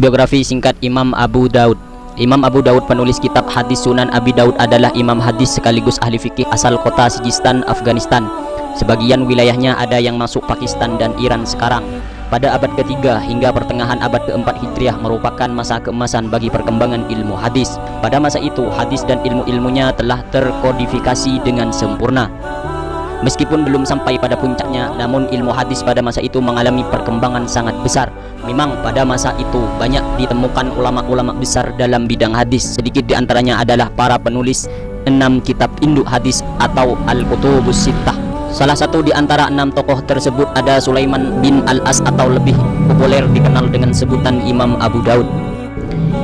Biografi singkat Imam Abu Daud. Imam Abu Daud, penulis kitab hadis Sunan Abi Daud, adalah imam hadis sekaligus ahli fikih asal kota Sijistan, Afghanistan. Sebagian wilayahnya ada yang masuk Pakistan dan Iran sekarang. Pada abad ketiga hingga pertengahan abad keempat Hijriah merupakan masa keemasan bagi perkembangan ilmu hadis. Pada masa itu, hadis dan ilmu-ilmunya telah terkodifikasi dengan sempurna. Meskipun belum sampai pada puncaknya, namun ilmu hadis pada masa itu mengalami perkembangan sangat besar. Memang pada masa itu banyak ditemukan ulama-ulama besar dalam bidang hadis. Sedikit diantaranya adalah para penulis 6 kitab induk hadis atau Al-Kutubus Sittah. Salah satu di antara 6 tokoh tersebut ada Sulaiman bin Al-As atau lebih populer dikenal dengan sebutan Imam Abu Daud.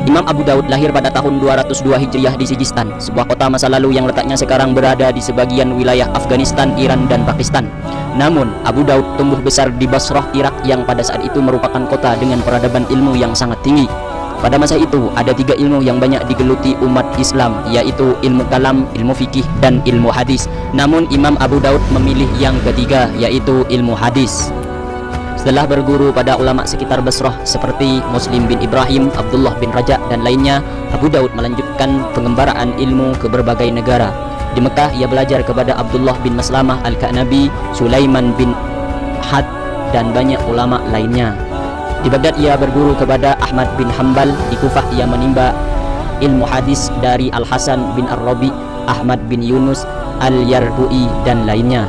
Imam Abu Daud lahir pada tahun 202 Hijriah di Sijistan, sebuah kota masa lalu yang letaknya sekarang berada di sebagian wilayah Afghanistan, Iran, dan Pakistan. Namun, Abu Daud tumbuh besar di Basrah, Irak, yang pada saat itu merupakan kota dengan peradaban ilmu yang sangat tinggi. Pada masa itu, ada 3 ilmu yang banyak digeluti umat Islam, yaitu ilmu kalam, ilmu fikih, dan ilmu hadis. Namun, Imam Abu Daud memilih yang ketiga, yaitu ilmu hadis. Setelah berguru pada ulama sekitar Basrah seperti Muslim bin Ibrahim, Abdullah bin Raja, dan lainnya, Abu Daud melanjutkan pengembaraan ilmu ke berbagai negara. Di Mekah, ia belajar kepada Abdullah bin Maslamah Al-Ka'nabi, Sulaiman bin Had, dan banyak ulama lainnya. Di Baghdad, ia berguru kepada Ahmad bin Hambal. Di Kufah, ia menimba ilmu hadis dari Al-Hasan bin Ar-Rabi, Ahmad bin Yunus Al-Yarbu'i, dan lainnya.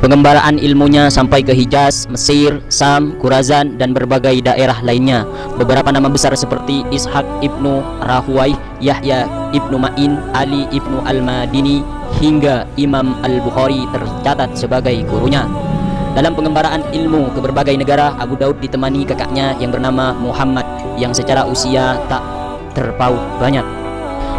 Pengembaraan ilmunya sampai ke Hijaz, Mesir, Sam, Kurazan, dan berbagai daerah lainnya. Beberapa nama besar seperti Ishaq ibnu Rahuwaih, Yahya ibnu Ma'in, Ali ibnu Al-Madini, hingga Imam Al-Bukhari tercatat sebagai gurunya. Dalam pengembaraan ilmu ke berbagai negara, Abu Daud ditemani kakaknya yang bernama Muhammad, yang secara usia tak terpaut banyak.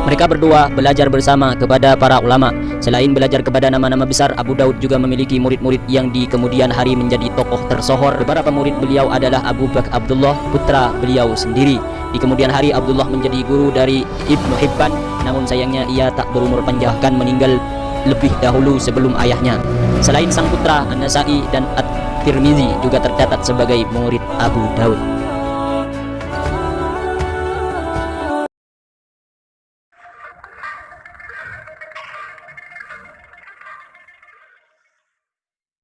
Mereka berdua belajar bersama kepada para ulama. Selain belajar kepada nama-nama besar, Abu Daud juga memiliki murid-murid yang di kemudian hari menjadi tokoh tersohor. Beberapa murid beliau adalah Abu Bakar Abdullah, putra beliau sendiri. Di kemudian hari, Abdullah menjadi guru dari Ibnu Hibban. Namun sayangnya ia tak berumur panjang, bahkan meninggal lebih dahulu sebelum ayahnya. Selain sang putra, An-Nasai dan At-Tirmizi juga tercatat sebagai murid Abu Daud.